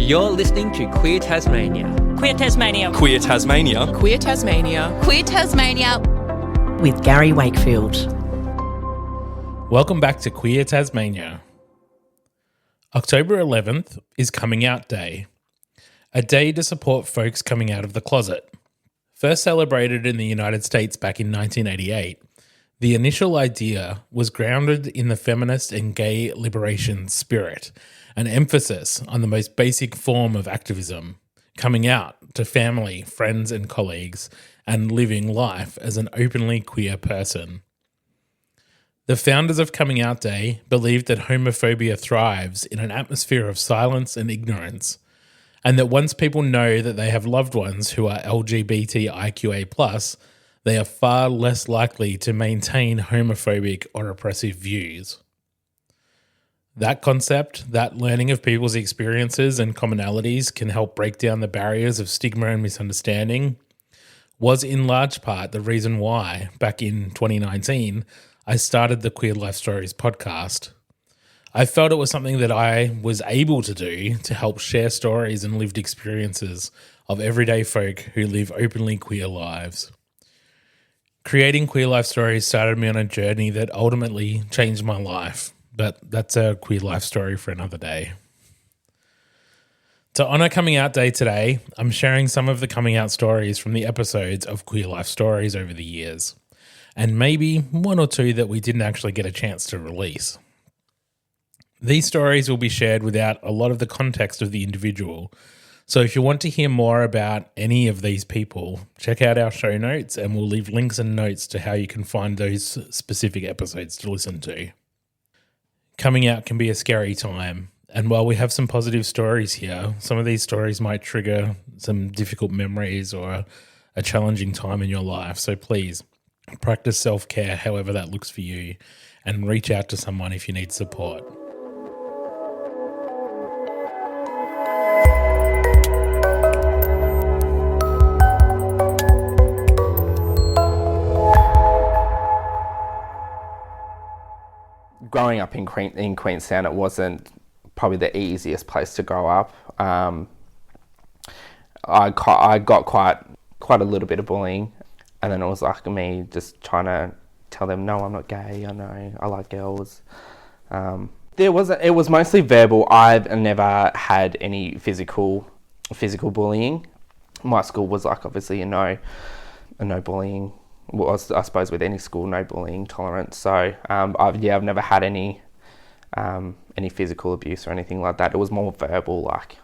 You're listening to Queer Tasmania. Queer Tasmania. Queer Tasmania. Queer Tasmania. Queer Tasmania. With Gary Wakefield. Welcome back to Queer Tasmania. October 11th is Coming Out Day, a day to support folks coming out of the closet. First celebrated in the United States back in 1988, the initial idea was grounded in the feminist and gay liberation spirit, an emphasis on the most basic form of activism, coming out to family, friends and colleagues, and living life as an openly queer person. The founders of Coming Out Day believed that homophobia thrives in an atmosphere of silence and ignorance, and that once people know that they have loved ones who are LGBTIQA+, they are far less likely to maintain homophobic or oppressive views. That concept, that learning of people's experiences and commonalities can help break down the barriers of stigma and misunderstanding, was in large part the reason why, back in 2019, I started the Queer Life Stories podcast. I felt it was something that I was able to do to help share stories and lived experiences of everyday folk who live openly queer lives. Creating Queer Life Stories started me on a journey that ultimately changed my life, but that's a queer life story for another day. To honour Coming Out Day today, I'm sharing some of the coming out stories from the episodes of Queer Life Stories over the years, and maybe one or two that we didn't actually get a chance to release. These stories will be shared without a lot of the context of the individual, so if you want to hear more about any of these people, check out our show notes and we'll leave links and notes to how you can find those specific episodes to listen to. Coming out can be a scary time, and while we have some positive stories here, some of these stories might trigger some difficult memories or a challenging time in your life, so please practice self-care however that looks for you and reach out to someone if you need support. Growing up in Queenstown, it wasn't probably the easiest place to grow up. I got quite a little bit of bullying, and then it was like me just trying to tell them, no, I'm not gay. I know I like girls. It was mostly verbal. I've never had any physical bullying. My school was like obviously a no bullying. Well, I suppose with any school, no bullying tolerance. So I've never had any physical abuse or anything like that. It was more verbal, like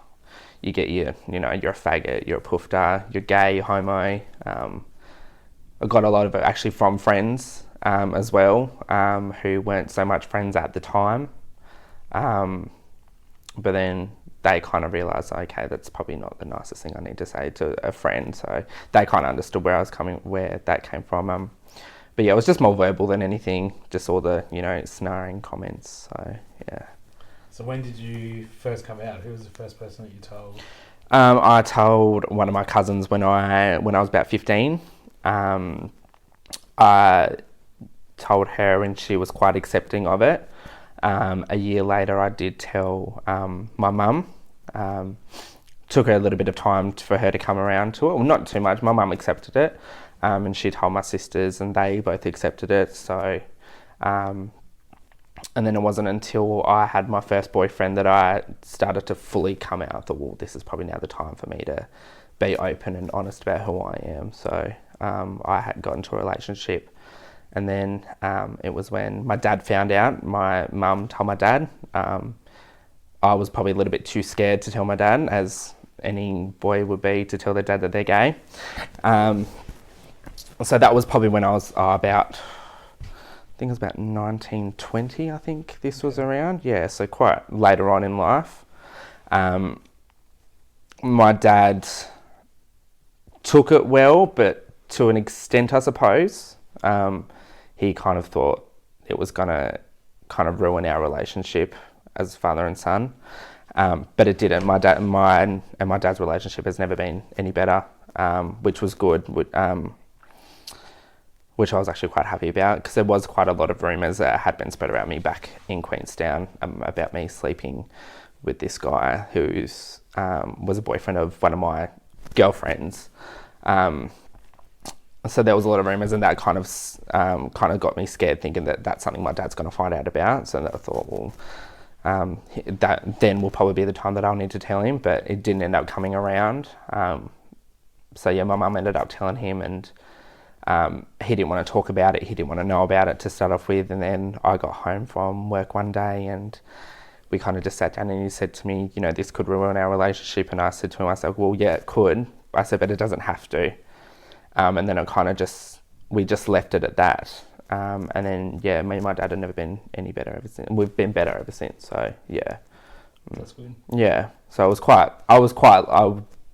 you get you're a faggot, you're a poofter, you're gay, you're homo. I got a lot of it actually from friends as well, who weren't so much friends at the time. But then they kind of realised, okay, that's probably not the nicest thing I need to say to a friend. So they kind of understood where that came from. But yeah, it was just more verbal than anything, just all the, snarring comments. So yeah. So when did you first come out? Who was the first person that you told? I told one of my cousins when I was about 15. I told her and she was quite accepting of it. A year later, I did tell my mum. Took her a little bit of time for her to come around to it. Well, not too much. My mum accepted it, and she told my sisters, and they both accepted it. So, and then it wasn't until I had my first boyfriend that I started to fully come out. I thought, well, this is probably now the time for me to be open and honest about who I am. So, I had got into a relationship. And then it was when my dad found out. My mum told my dad. I was probably a little bit too scared to tell my dad, as any boy would be, to tell their dad that they're gay. So that was probably when I was about 19, 20, I think this was around. Yeah, so quite later on in life. My dad took it well, but to an extent, I suppose. He kind of thought it was going to kind of ruin our relationship as father and son, but it didn't. My dad's relationship has never been any better, which was good, which I was actually quite happy about, because there was quite a lot of rumours that had been spread about me back in Queenstown, about me sleeping with this guy who's was a boyfriend of one of my girlfriends. So there was a lot of rumours, and that kind of got me scared, thinking that that's something my dad's going to find out about. So I thought, well, that then will probably be the time that I'll need to tell him, but it didn't end up coming around. So yeah, my mum ended up telling him, and he didn't want to talk about it. He didn't want to know about it to start off with. And then I got home from work one day, and we kind of just sat down, and he said to me, you know, this could ruin our relationship. And I said to him, I said, well, yeah, it could. I said, but it doesn't have to. And then we just left it at that. And then, yeah, me and my dad have never been any better ever since. We've been better ever since. So yeah. That's good. Yeah. So I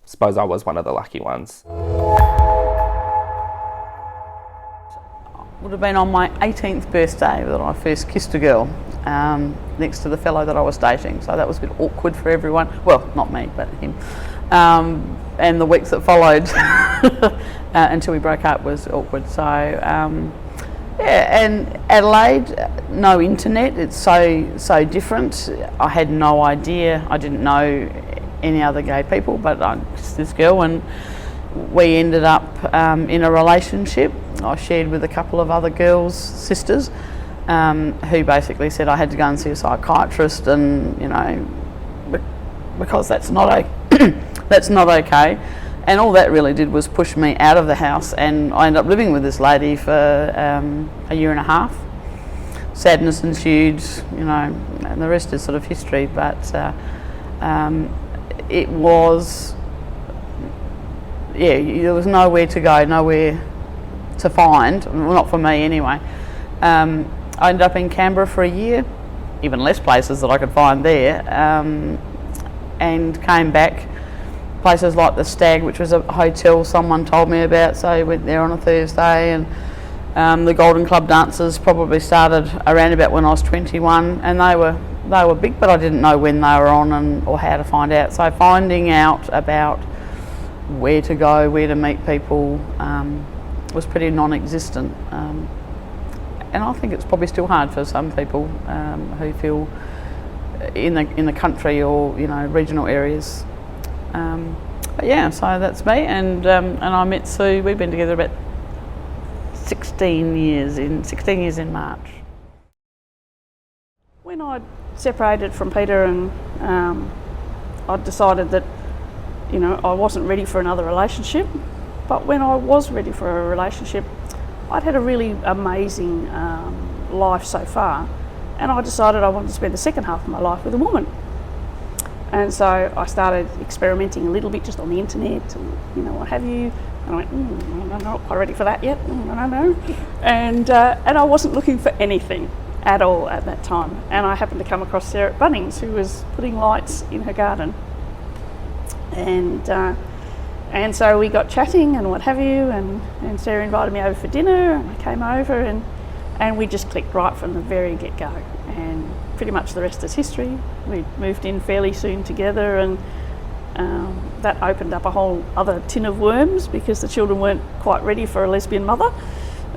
suppose I was one of the lucky ones. Would have been on my 18th birthday that I first kissed a girl next to the fellow that I was dating. So that was a bit awkward for everyone. Well, not me, but him. And the weeks that followed until we broke up was awkward. So yeah, and Adelaide, no internet. It's so different. I had no idea. I didn't know any other gay people, but I kissed this girl, and we ended up in a relationship. I shared with a couple of other girls' sisters who basically said I had to go and see a psychiatrist, and you know, because that's not that's not okay. And all that really did was push me out of the house, and I ended up living with this lady for a year and a half. Sadness ensued, you know, and the rest is sort of history. But it was, yeah, there was nowhere to go, nowhere to find, well, not for me anyway. I ended up in Canberra for a year, even less places that I could find there, and came back. Places like the Stag, which was a hotel someone told me about, so I went there on a Thursday, and the Golden Club dances probably started around about when I was 21, and they were big, but I didn't know when they were on or how to find out. So finding out about where to go, where to meet people, was pretty non-existent, and I think it's probably still hard for some people who feel in the country or, you know, regional areas. But yeah, so that's me, and I met Sue. We've been together about 16 years in March. When I separated from Peter, and I decided that, you know, I wasn't ready for another relationship, but when I was ready for a relationship, I'd had a really amazing life so far, and I decided I wanted to spend the second half of my life with a woman. And so I started experimenting a little bit just on the internet, and, you know, what have you. And I went, I'm not quite ready for that yet. I don't know. And I wasn't looking for anything at all at that time. And I happened to come across Sarah at Bunnings, who was putting lights in her garden. And so we got chatting and what have you. And Sarah invited me over for dinner, and I came over, and we just clicked right from the very get-go. And pretty much the rest is history. We moved in fairly soon together, and that opened up a whole other tin of worms, because the children weren't quite ready for a lesbian mother,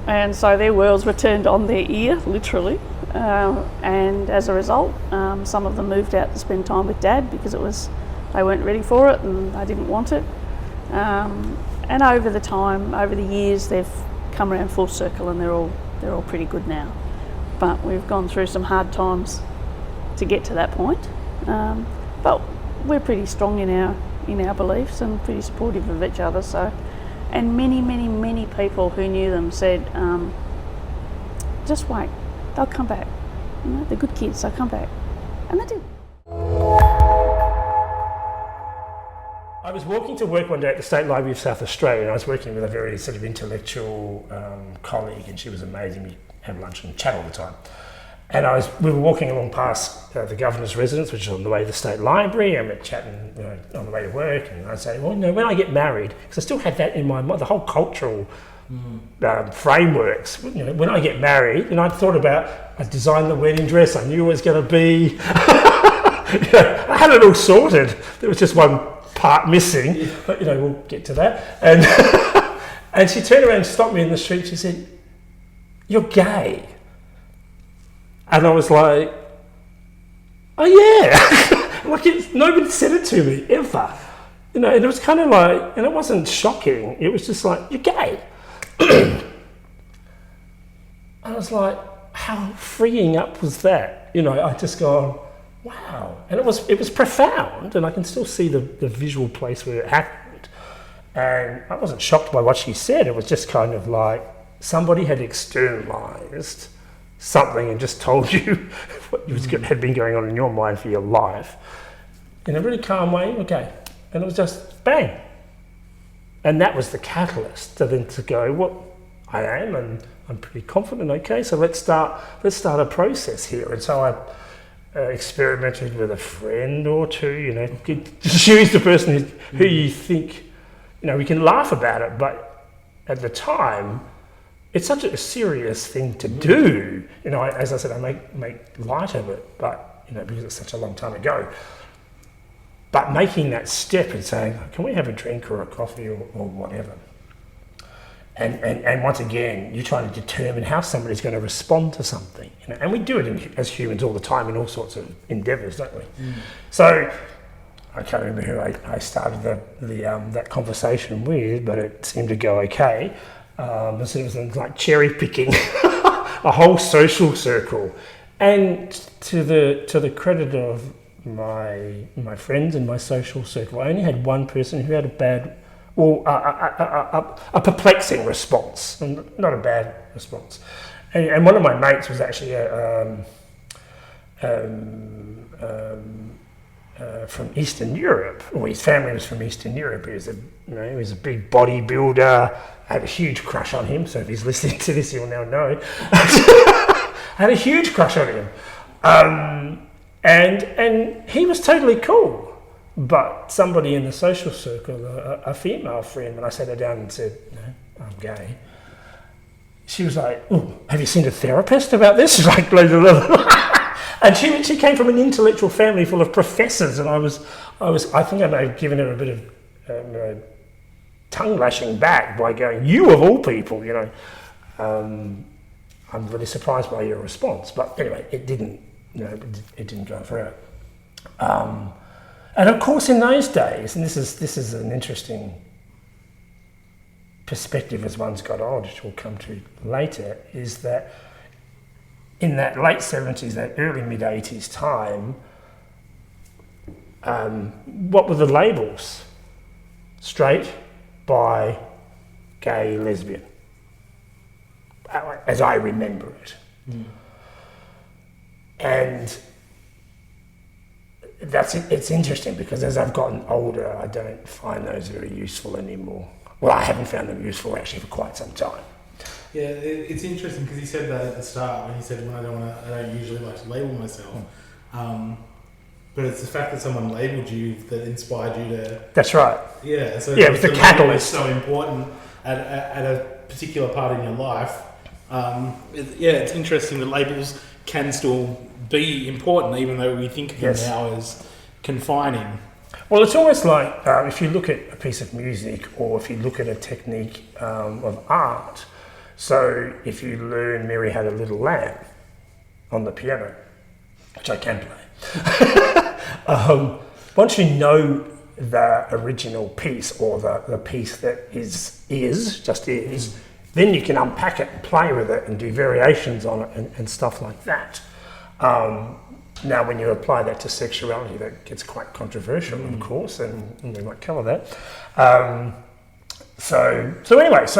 and so their worlds were turned on their ear, literally. And as a result, some of them moved out to spend time with Dad, because they weren't ready for it and they didn't want it. And over the years, they've come around full circle, and they're all pretty good now. But we've gone through some hard times to get to that point. But we're pretty strong in our beliefs, and pretty supportive of each other. So, and many people who knew them said, just wait, they'll come back. You know, they're good kids, they'll come back. And they did. I was walking to work one day at the State Library of South Australia, and I was working with a very sort of intellectual colleague, and she was amazing. We had lunch and chat all the time. And we were walking along past the Governor's residence, which is on the way to the State Library, and we're chatting, you know, on the way to work. And I say, well, you know, when I get married, because I still had that in my mind, the whole cultural frameworks. You know, when I get married, and I thought about, I designed the wedding dress, I knew it was going to be, you know, I had it all sorted. There was just one part missing, but you know, we'll get to that. And and she turned around and stopped me in the street. She said, "You're gay." And I was like, "Oh yeah." Nobody said it to me, ever. And it was kind of like, and it wasn't shocking, it was just like, you're gay. I was like, how freeing up was that? I just gone, wow. And it was profound, and I can still see the visual place where it happened. And I wasn't shocked by what she said. It was just kind of like somebody had externalized something and just told you what had been going on in your mind for your life in a really calm way. Okay. And it was just bang. And that was the catalyst to go, well, I am, and I'm pretty confident. Okay, so let's start a process here. And so I experimented with a friend or two. Choose the person who you think, we can laugh about it, but at the time, it's such a serious thing to do. As I said, I make light of it, but because it's such a long time ago. But making that step and saying, can we have a drink or a coffee or whatever? And once again, you're trying to determine how somebody's going to respond to something. And we do it as humans all the time in all sorts of endeavours, don't we? So I can't remember who I started that conversation with, but it seemed to go okay. So it was like cherry picking a whole social circle. And to the credit of my friends in my social circle, I only had one person who had a perplexing response, and not a bad response. And one of my mates was actually from Eastern Europe. Well, his family was from Eastern Europe. He was a big bodybuilder. I had a huge crush on him. So if he's listening to this, he'll now know. I had a huge crush on him. And he was totally cool. But somebody in the social circle, a female friend, when I sat her down and said, I'm gay, she was like, have you seen a therapist about this? She's like, and she came from an intellectual family full of professors, and I think I may have given her a bit of tongue lashing back by going, you of all people, I'm really surprised by your response. But anyway, it didn't go further. And of course, in those days, and this is an interesting perspective as one's got older, which we'll come to later, is that in that late 70s, that early mid 80s time, what were the labels? Straight, bi, gay, lesbian, as I remember it. And it's interesting because as I've gotten older, I don't find those very useful anymore. Well, I haven't found them useful actually for quite some time. Yeah, it's interesting because he said that at the start when he said, I don't usually like to label myself. But it's the fact that someone labelled you that inspired you to... That's right. Yeah, so yeah, it's the catalyst. So important at a particular part in your life. It's interesting that labels can still be important, even though we think of them now as confining. Well, it's almost like if you look at a piece of music or if you look at a technique of art. So if you learn Mary Had a Little Lamb on the piano, which I can play, once you know the original piece or the piece that is, then you can unpack it and play with it and do variations on it and stuff like that. Now, when you apply that to sexuality, that gets quite controversial, of course, and we might cover that. So that's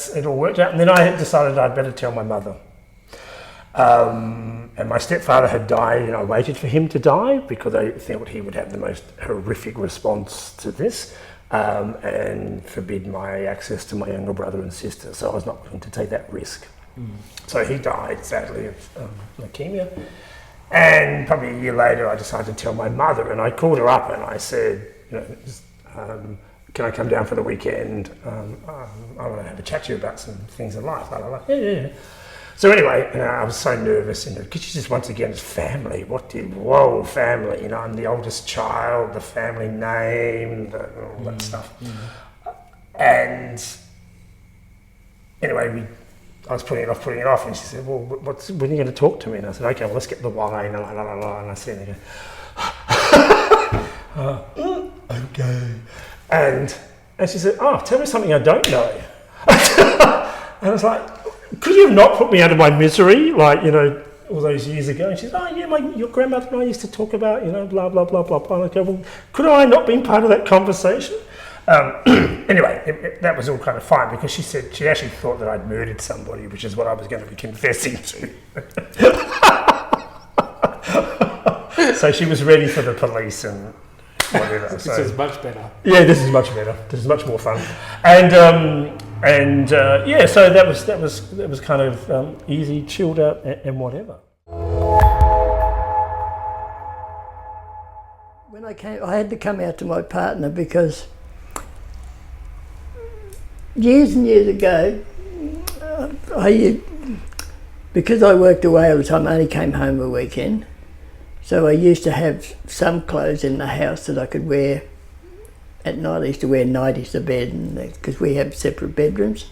it all worked out. And then I decided I'd better tell my mother. And my stepfather had died, and I waited for him to die because I thought he would have the most horrific response to this. And forbid my access to my younger brother and sister, so I was not willing to take that risk. So he died, sadly, of leukemia. And probably a year later, I decided to tell my mother, and I called her up and I said, can I come down for the weekend? I want to have a chat to you about some things in life. Yeah. So anyway, I was so nervous, because she just, once again, it's family. Family. I'm the oldest child, the family name, all that stuff. And anyway, I was putting it off, and she said, well, when are you going to talk to me? And I said, okay, well, let's get the wine, and I said, Okay. And she said, oh, tell me something I don't know. And I was like, could you have not put me out of my misery, like, you know, all those years ago? And she said, oh yeah, your grandmother and I used to talk about, you know, blah, blah, blah, blah, blah. And I go, well, could I not been part of that conversation? Anyway, that was all kind of fine, because she said she actually thought that I'd murdered somebody, which is what I was going to be confessing to. So she was ready for the police and whatever. This is much better. Yeah, this is much better. This is much more fun. And yeah, so that was kind of easy, chilled out, and whatever. When I came, I had to come out to my partner because years and years ago, because I worked away all the time, I only came home a weekend. So I used to have some clothes in the house that I could wear at night. I used to wear nighties to bed, because we have separate bedrooms.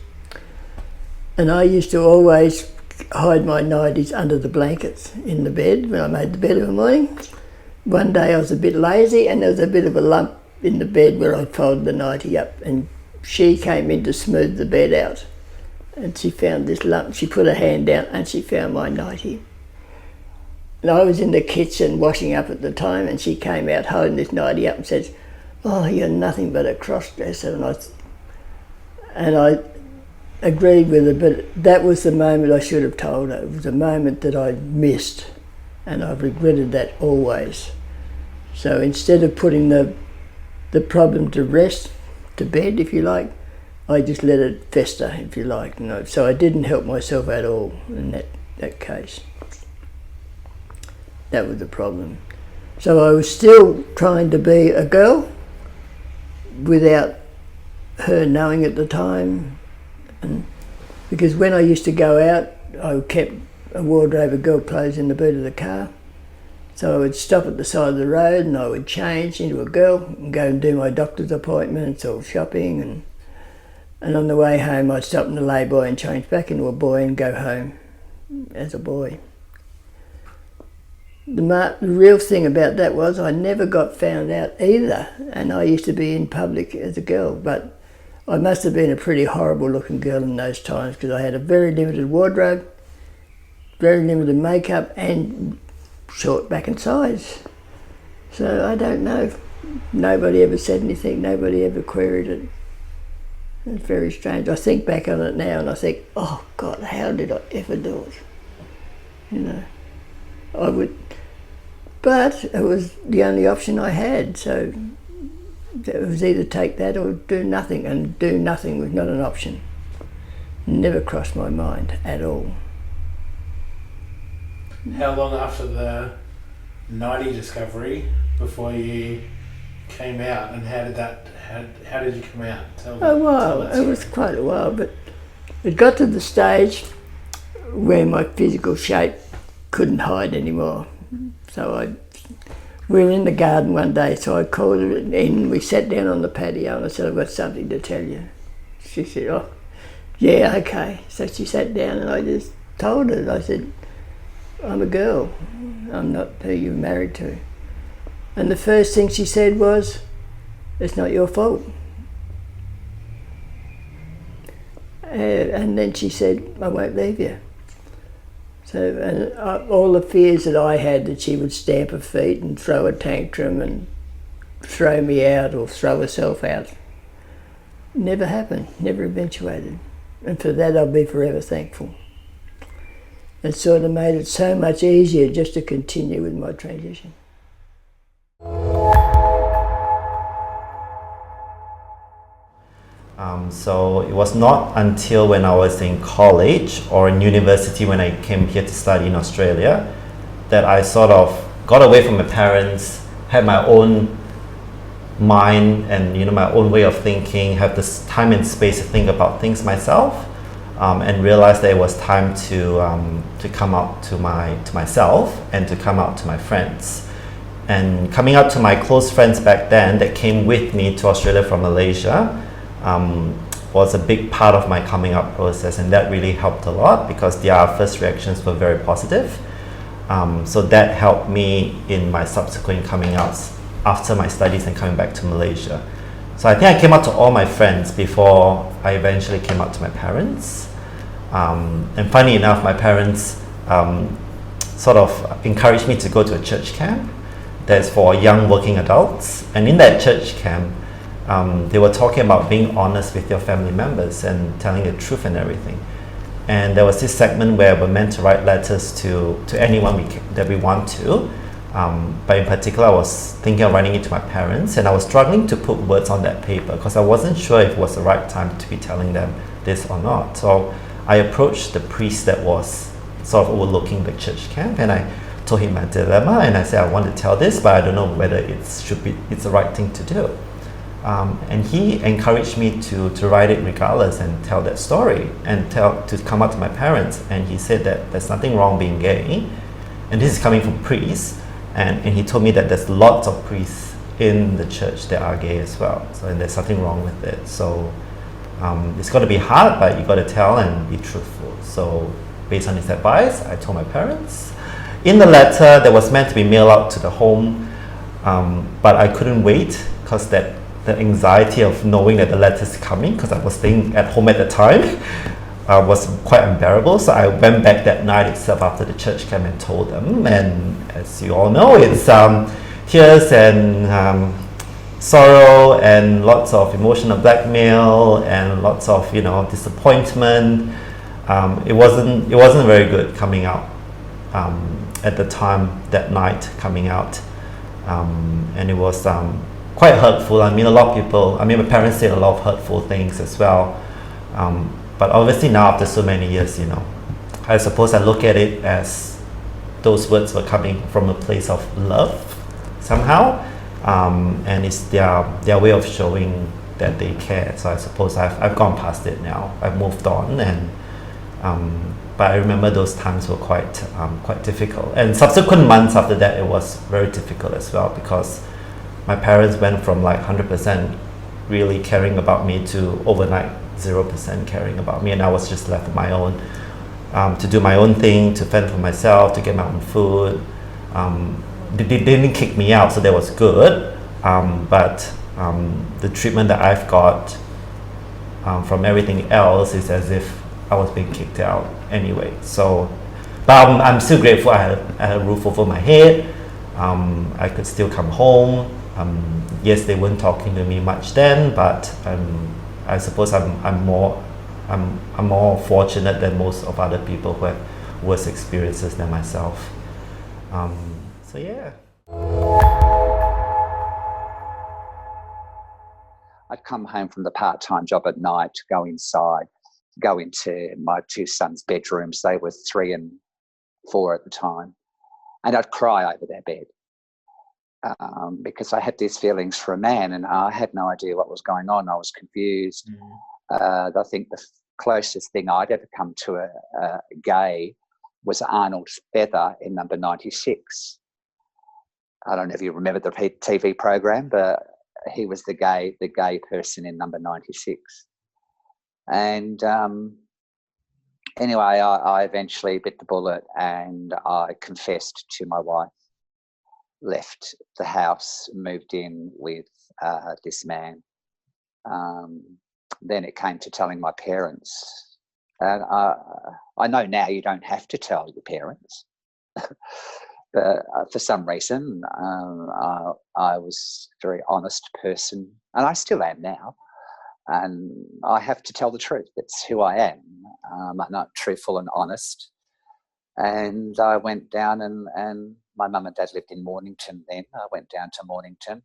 And I used to always hide my nighties under the blankets in the bed when I made the bed in the morning. One day I was a bit lazy and there was a bit of a lump in the bed where I folded the nightie up, and she came in to smooth the bed out. And she found this lump. She put her hand down and she found my nightie. And I was in the kitchen washing up at the time, and she came out holding this nightie up and says, oh, you're nothing but a cross-dresser. And I agreed with her, but that was the moment I should have told her. It was a moment that I missed, and I've regretted that always. So instead of putting the problem to rest, to bed if you like, I just let it fester, if you like. So I didn't help myself at all in that case. That was the problem. So I was still trying to be a girl without her knowing at the time. And because when I used to go out, I kept a wardrobe of girl clothes in the boot of the car. So I would stop at the side of the road and I would change into a girl and go and do my doctor's appointments or shopping. And on the way home, I'd stop in the lay-by and change back into a boy and go home as a boy. The real thing about that was I never got found out either, and I used to be in public as a girl, but I must have been a pretty horrible looking girl in those times, because I had a very limited wardrobe, very limited makeup, and short back and sides. So I don't know. Nobody ever said anything, nobody ever queried it. It's very strange. I think back on it now and I think, oh God, how did I ever do it? You know, I would, but it was the only option I had, so it was either take that or do nothing, and do nothing was not an option. Never crossed my mind at all. How long after the nightie discovery before you came out, and how did you come out? A while. It was quite a while, but it got to the stage where my physical shape couldn't hide anymore. So we were in the garden one day, so I called her in. We sat down on the patio and I said, I've got something to tell you. She said, oh, yeah, okay. So she sat down and I just told her, I said, I'm a girl. I'm not who you're married to. And the first thing she said was, it's not your fault. And then she said, I won't leave you. So, and all the fears that I had that she would stamp her feet and throw a tantrum and throw me out or throw herself out, never happened, never eventuated. And for that I'll be forever thankful. It sort of made it so much easier just to continue with my transition. So it was not until when I was in college or in university, when I came here to study in Australia, that I sort of got away from my parents, had my own mind and my own way of thinking, have this time and space to think about things myself, and realized that it was time to come out to myself and to come out to my friends. And coming out to my close friends back then that came with me to Australia from Malaysia was a big part of my coming out process, and that really helped a lot because their first reactions were very positive. So that helped me in my subsequent coming outs after my studies and coming back to Malaysia. So I think I came out to all my friends before I eventually came out to my parents. And funny enough, my parents sort of encouraged me to go to a church camp that's for young working adults. And in that church camp, they were talking about being honest with your family members and telling the truth and everything. And there was this segment where we're meant to write letters to anyone that we want to. But in particular, I was thinking of writing it to my parents, and I was struggling to put words on that paper because I wasn't sure if it was the right time to be telling them this or not. So I approached the priest that was sort of overlooking the church camp, and I told him my dilemma, and I said I want to tell this, but I don't know whether it's the right thing to do. And he encouraged me to write it regardless and tell that story and to come out to my parents. And he said that there's nothing wrong being gay, and this is coming from priests. And he told me that there's lots of priests in the church that are gay as well. So and there's nothing wrong with it. So it's got to be hard, but you got to tell and be truthful. So based on his advice, I told my parents. In the letter that was meant to be mailed out to the home, but I couldn't wait because the anxiety of knowing that the letter's coming, because I was staying at home at the time, was quite unbearable. So I went back that night itself after the church camp and told them. And as you all know, it's tears and sorrow and lots of emotional blackmail and lots of disappointment. It wasn't very good coming out at the time that night coming out, and it was quite hurtful. I mean, my parents said a lot of hurtful things as well. But obviously now, after so many years, I suppose I look at it as those words were coming from a place of love somehow, and it's their way of showing that they care. So I suppose I've gone past it now. I've moved on, and but I remember those times were quite difficult. And subsequent months after that, it was very difficult as well, because my parents went from like 100% really caring about me to overnight 0% caring about me, and I was just left on my own to do my own thing, to fend for myself, to get my own food. They didn't kick me out, so that was good, but the treatment that I've got from everything else is as if I was being kicked out anyway. So, but I'm still grateful I had a roof over my head. I could still come home. Yes, they weren't talking to me much then, but I suppose I'm more fortunate than most of other people who have worse experiences than myself. So yeah. I'd come home from the part-time job at night, go inside, go into my two sons' bedrooms. They were 3 and 4 at the time, and I'd cry over their bed. Because I had these feelings for a man, and I had no idea what was going on. I was confused. I think the closest thing I'd ever come to a gay was Arnold Feather in number 96. I don't know if you remember the TV program, but he was the gay person in number 96. And anyway, I eventually bit the bullet, and I confessed to my wife. Left the house, moved in with this man. Then it came to telling my parents. And I know now you don't have to tell your parents. But for some reason, I was a very honest person, and I still am now. And I have to tell the truth. That's who I am. I'm not truthful and honest. And I went down and my mum and dad lived in Mornington then. I went down to Mornington,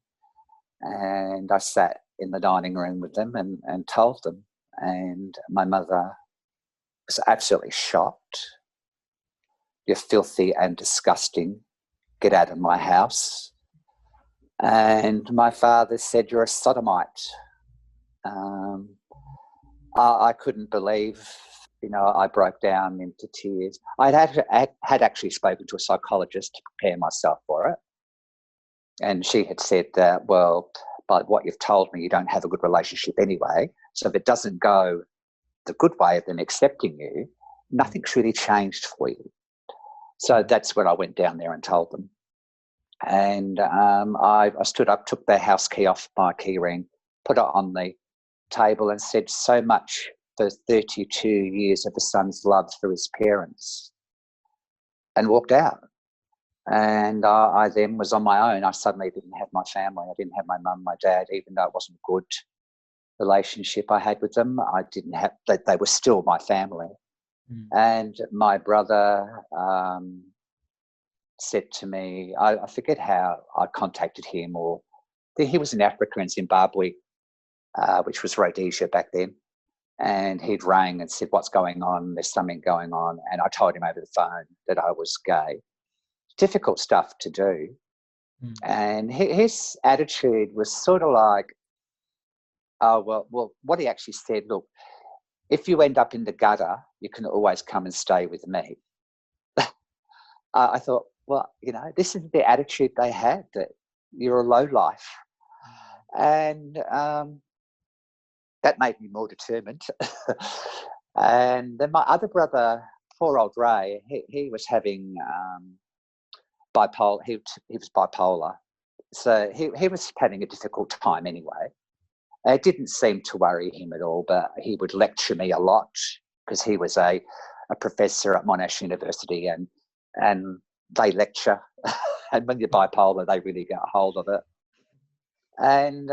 and I sat in the dining room with them and told them. And my mother was absolutely shocked. "You're filthy and disgusting. Get out of my house." And my father said, "You're a sodomite." I couldn't believe. I broke down into tears. I had actually spoken to a psychologist to prepare myself for it. And she had said that, well, by what you've told me, you don't have a good relationship anyway. So if it doesn't go the good way of them accepting you, nothing's really changed for you. So that's when I went down there and told them. And I stood up, took the house key off my key ring, put it on the table and said, so much for 32 years of a son's love for his parents, and walked out. And I then was on my own. I suddenly didn't have my family. I didn't have my mum, my dad, even though it wasn't a good relationship I had with them. I didn't have, they were still my family. And my brother said to me, I forget how I contacted him, or he was in Africa, in Zimbabwe, which was Rhodesia back then. And he'd rang and said, what's going on? There's something going on. And I told him over the phone that I was gay. Difficult stuff to do. And his attitude was sort of like, oh, well, what he actually said, look, if you end up in the gutter, you can always come and stay with me. I thought, well, you know, this is the attitude they had, that you're a lowlife. And that made me more determined. And then my other brother, poor old Ray, he was having bipolar. He was bipolar. So he was having a difficult time anyway. It didn't seem to worry him at all, but he would lecture me a lot because he was a professor at Monash University, and they lecture. And when you're bipolar, they really get a hold of it. And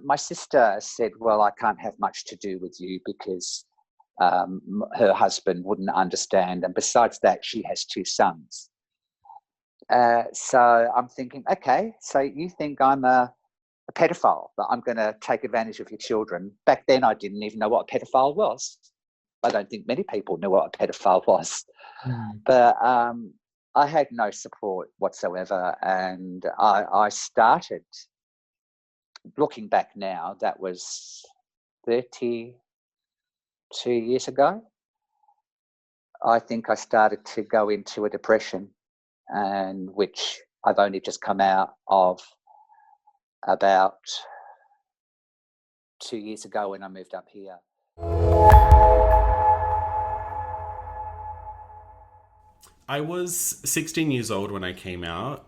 my sister said, well, I can't have much to do with you because her husband wouldn't understand. And besides that, she has 2 sons. So I'm thinking, okay, so you think I'm a pedophile, that I'm going to take advantage of your children. Back then, I didn't even know what a pedophile was. I don't think many people knew what a pedophile was. But I had no support whatsoever. And I started, looking back now, that was 32 years ago. I think I started to go into a depression, and which I've only just come out of about 2 years ago when I moved up here. I was 16 years old when I came out.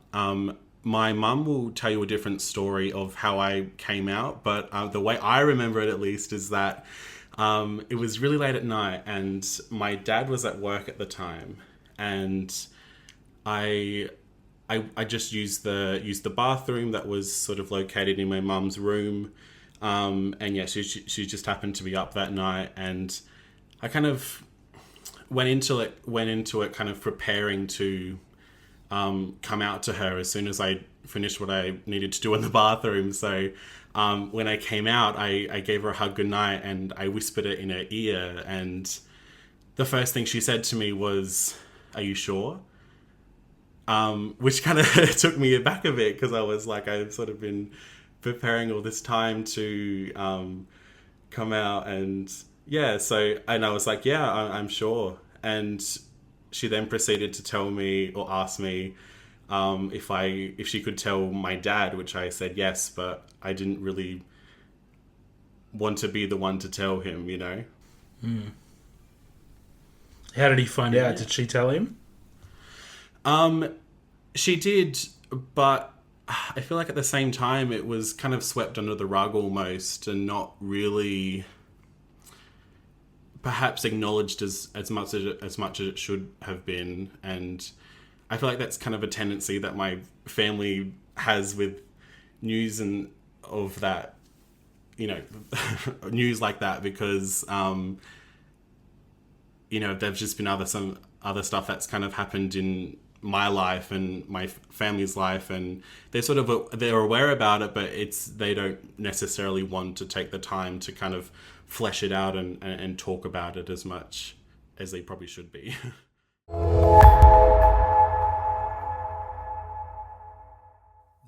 My mum will tell you a different story of how I came out, but the way I remember it, at least, is that it was really late at night and my dad was at work at the time, and I just used the bathroom that was sort of located in my mum's room, and yeah, she just happened to be up that night, and I kind of went into it kind of preparing to come out to her as soon as I finished what I needed to do in the bathroom. So when I came out, I gave her a hug goodnight and I whispered it in her ear, and the first thing she said to me was, "Are you sure?" Which kind of took me aback a bit, because I was like, I've sort of been preparing all this time to come out, and yeah, so, and I was like, yeah, I'm sure. And she then proceeded to tell me, or ask me, if she could tell my dad, which I said yes, but I didn't really want to be the one to tell him, you know. How did he find out? Did she tell him? She did, but I feel like at the same time it was kind of swept under the rug almost, and not really perhaps acknowledged as much as it should have been. And I feel like that's kind of a tendency that my family has with news and of that, you know, news like that, because you know, there's just been some other stuff that's kind of happened in my life and my family's life, and they're aware about it, but they don't necessarily want to take the time to kind of flesh it out and talk about it as much as they probably should be.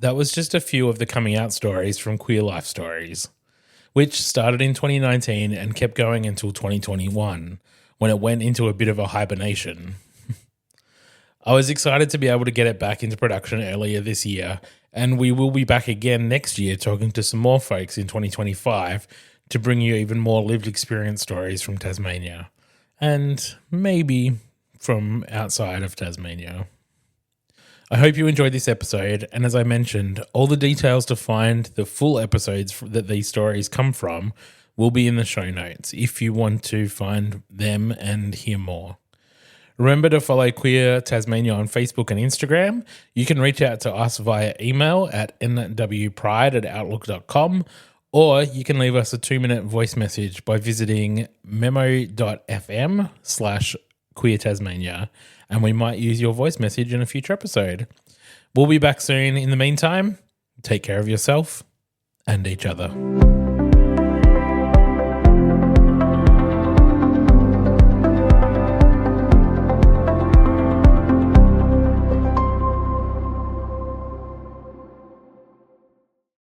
That was just a few of the coming out stories from Queer Life Stories, which started in 2019 and kept going until 2021, when it went into a bit of a hibernation. I was excited to be able to get it back into production earlier this year, and we will be back again next year talking to some more folks in 2025 to bring you even more lived experience stories from Tasmania, and maybe from outside of Tasmania. I hope you enjoyed this episode, and as I mentioned, all the details to find the full episodes that these stories come from will be in the show notes if you want to find them and hear more. Remember to follow Queer Tasmania on Facebook and Instagram. You can reach out to us via email at nwpride@outlook.com, or you can leave us a 2-minute voice message by visiting memo.fm/Queer Tasmania, and we might use your voice message in a future episode. We'll be back soon. In the meantime, take care of yourself and each other.